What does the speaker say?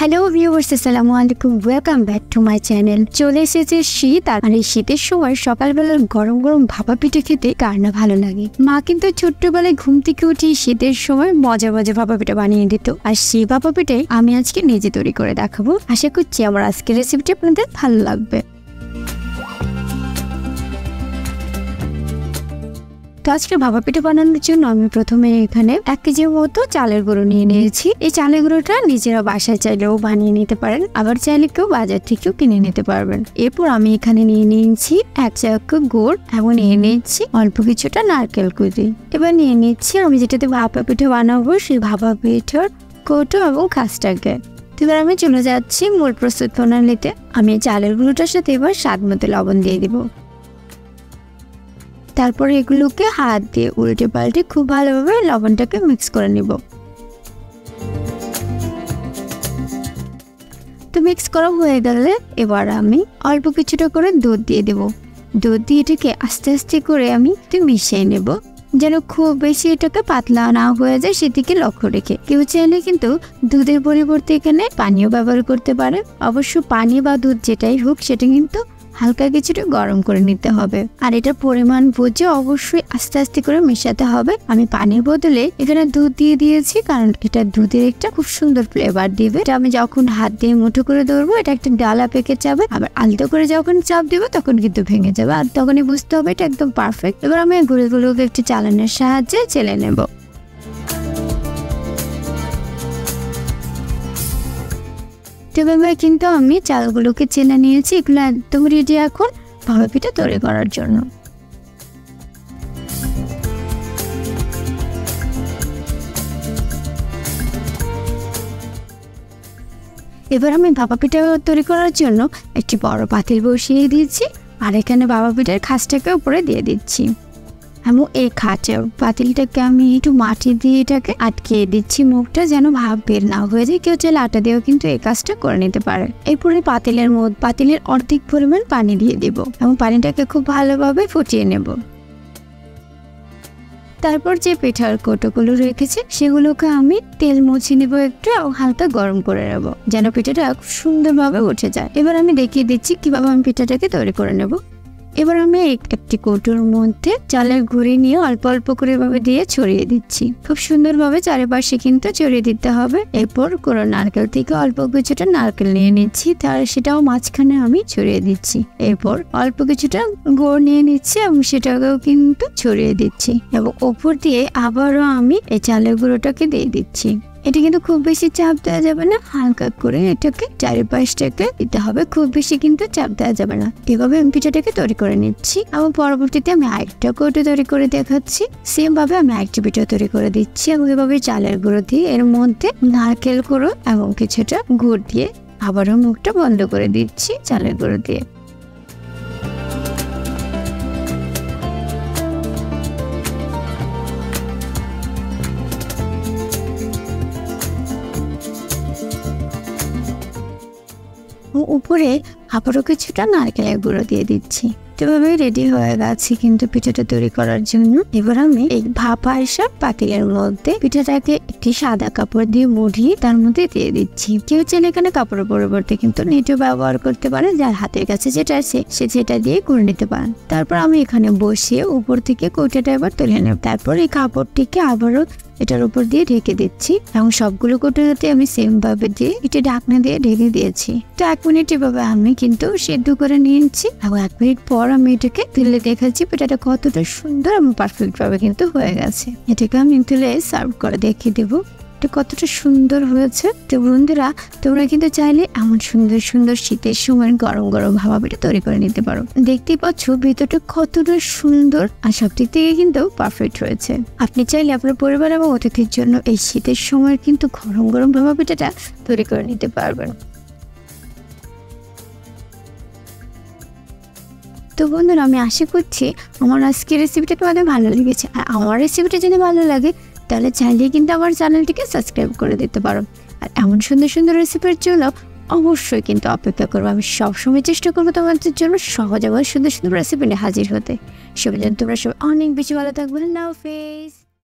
Hello viewers, আসসালামু আলাইকুম, welcome back to my channel. চলে এসেছে শীত, আর এই শীতের সময় সকালবেলার গরম গরম ভাপা পিঠে খেতে কার না ভালো লাগে। মা কিন্তু ছোট্টবেলায় ঘুম থেকে উঠে শীতের সময় মজা মজা ভাপা পিঠা বানিয়ে দিত, আর সেই ভাপা পিঠে আমি আজকে নিজে তৈরি করে দেখাবো। আশা করছি আমার আজকের রেসিপিটি আপনাদের ভালো লাগবে। তো আজকে ভাপা পিঠা বানানোর জন্য আমি প্রথমে এখানে 1 কেজির মতো চালের গুঁড়ো নিয়ে নিয়েছি। এই চালের গুঁড়োটা নিজেরা বাসায় চাইলেও বানিয়ে নিতে পারেন, আবার চাইলে কেউ বাজার থেকেও কিনে নিতে পারবেন। এরপর আমি এখানে নিয়ে নিয়েছি 1 চামচ গুড় এবং নিয়ে নিয়েছি অল্প কিছুটা নারকেল কুচি। এবার নিয়ে নিচ্ছি আমি যেটাতে ভাপা পিঠা বানাবো সেই ভাপা পিঠার কৌটো এবং খাসটাকে। এবার আমি চলে যাচ্ছি মূল প্রস্তুত প্রণালীতে। আমি চালের গুঁড়োটার সাথে এবার স্বাদ মতো লবণ দিয়ে দিব। তারপর এগুলোকে হাত দিয়ে উল্টে পাল্টে খুব ভালোভাবে লবণটাকে মিক্স করে নিব। তো মিক্স করা হয়ে গেলে এবার আমি অল্প কিছুটা করে দুধ দিয়ে দেব। দুধ দিয়ে এটাকে আস্তে আস্তে করে আমি একটু মিশিয়ে নেব, যেন খুব বেশি এটাকে পাতলা না হয়ে যায় সেদিকে লক্ষ্য রেখে। কেউ চাইলে কিন্তু দুধের পরিবর্তে এখানে পানিও ব্যবহার করতে পারে। অবশ্য পানি বা দুধ যেটাই হোক সেটা কিন্তু হালকা কিছুটা গরম করে নিতে হবে, আর এটার পরিমাণ বুঝে অবশ্যই আস্তে আস্তে করে মেশাতে হবে। আমি পানির বদলে এখানে দুধ দিয়ে দিয়েছি, কারণ এটা দুধের একটা খুব সুন্দর ফ্লেভার দিবে। এটা আমি যখন হাত দিয়ে মুঠো করে ধরবো এটা একটা ডালা পেকে যাবে, আবার আলতো করে যখন চাপ দেবো তখন কিন্তু ভেঙে যাবে, আর তখনই বুঝতে হবে এটা একদম পারফেক্ট। এবার আমি গুঁড়োগুলোকে একটু চালানোর সাহায্যে চেলে নেব। এভাবে কিন্তু আমি চালগুলোকে চেলে নিয়েছি। এগুলো একদম রেডি এখন ভাপা পিঠা তৈরি করার জন্য। এবার আমি ভাপা পিঠা তৈরি করার জন্য একটি বড় পাতিল বসিয়ে দিয়েছি, আর এখানে ভাপা পিঠার খাসটাকে উপরে দিয়ে দিচ্ছি। এবং এই খাঁচা পাতিলটাকে আমি একটু মাটি দিয়ে এটাকে আটকে দিচ্ছি মুখটা, যেন ভাপ বের না হয়ে যায়। কেউ চাইলে আটা দিয়েও কিন্তু এই কাজটা করে নিতে পারে। এরপরে পাতিলের অর্ধেক পরিমাণ পানি দিয়ে দেব এবং পানিটাকে খুব ভালোভাবে ফুটিয়ে নেব। তারপর যে পিঠার কৌটোগুলো রেখেছে সেগুলোকে আমি তেল মুছিয়ে নেবো একটু এবং হালকা গরম করে নেব, যেন পিঠাটা খুব সুন্দরভাবে উঠে যায়। এবার আমি দেখিয়ে দিচ্ছি কিভাবে আমি পিঠাটাকে তৈরি করে নেব। এবার আমি একটি কৌটোর মধ্যে চালের গুঁড়ি নিয়ে অল্প অল্প করে ভাবে দিয়ে ছড়িয়ে দিচ্ছি। খুব সুন্দরভাবে চারিপাশে কিন্তু ছড়িয়ে দিতে হবে। এরপর কোনো নারকেল থেকে অল্প কিছুটা নারকেল নিয়ে নিচ্ছি, তার সেটাও মাঝখানে আমি ছড়িয়ে দিচ্ছি। এরপর অল্প কিছুটা গুড় নিয়ে নিচ্ছি এবং সেটাকেও কিন্তু ছড়িয়ে দিচ্ছি, এবং ওপর দিয়ে আবারও আমি এই চালের গুঁড়োটাকে দিয়ে দিচ্ছি। এটা কিন্তু খুব বেশি চাপ দেওয়া যাবে না, হালকা করে এটাকে চারিপাশটাকে দিতে হবে, খুব বেশি কিন্তু চাপ দেওয়া যাবে না। এভাবে আমি পিঠাটাকে তৈরি করে নিচ্ছি এবং পরবর্তীতে আমি আরেকটা কৌটো তৈরি করে দেখাচ্ছি। সেম ভাবে আমি আরেকটা পিঠা তৈরি করে দিচ্ছি এবং এভাবে চালের গুঁড়ো দিয়ে এর মধ্যে নারকেল গুঁড়ো এবং কিছুটা গুড় দিয়ে আবারও মুখটা বন্ধ করে দিচ্ছি চালের গুঁড়ো দিয়ে। উপরে আবারও কিছুটা নারকেলের গুঁড়ো দিয়ে দিচ্ছি। এভাবে রেডি হয়ে গেছে কিন্তু পিঠাটা তৈরি করার জন্য। এবার আমি এই ভাপা এসব পাতিলের মধ্যে পিঠাটাকে একটি সাদা কাপড় দিয়ে মুড়িয়ে তার মধ্যে দিয়ে দিচ্ছি। কেউ চাইলে এখানে কাপড়ের পরিবর্তে কিন্তু নেটও ব্যবহার করতে পারে, যার হাতের কাছে যেটা আছে সে সেটা দিয়ে করে নিতে পারেন। তারপর আমি এখানে বসিয়ে উপর থেকে কৌটাটা এবার তুলে নেব। তারপর এই কাপড়টিকে আবারও এটার উপর দিয়ে ঢেকে দিচ্ছি এবং সবগুলো কৌটাতে আমি সেম ভাবে দিয়ে এটা ঢাকনা দিয়ে ঢেকে দিয়েছি। তো 1 মিনিট এভাবে আমি কিন্তু সেদ্ধ করে নিয়েছি এবং 1 মিনিট পর আমি এটাকে তুলে দেখাচ্ছি পিঠাটা কতটা সুন্দর এবং পারফেক্ট ভাবে কিন্তু হয়ে গেছে। এটাকে আমি তুলে সার্ভ করে দেখিয়ে দেবো কতটা সুন্দর হয়েছে। তো বন্ধুরা, তোমরা কিন্তু চাইলে এমন সুন্দর সুন্দর শীতের সময় গরম গরম ভাপা পিঠা তৈরি করে নিতে পারো। দেখতেই পাচ্ছ ভিতরটা কতটা সুন্দর, আর সব দিক থেকে কিন্তু পারফেক্ট হয়েছে। আপনি চাইলে আপনার পরিবার এবং অতিথির জন্য এই শীতের সময় কিন্তু গরম গরম ভাপা পিঠাটা তৈরি করে নিতে পারবেন। তো বন্ধুরা, আমি আশা করছি আমার আজকের রেসিপিটা তোমাদের ভালো লেগেছে। আর আমার রেসিপিটা যদি ভালো লাগে তাহলে চাইলে কিন্তু আমার চ্যানেলটিকে সাবস্ক্রাইব করে দিতে পারো। আর এমন সুন্দর সুন্দর রেসিপির জন্য অবশ্যই কিন্তু অপেক্ষা করবো। আমি সবসময় চেষ্টা করবো তোমাদের জন্য সহজ এবং সুন্দর সুন্দর রেসিপি নিয়ে হাজির হতে। সবাই তোমরা সবাই অনেক বেশি ভালো থাকবে। আল্লাহ হাফেজ।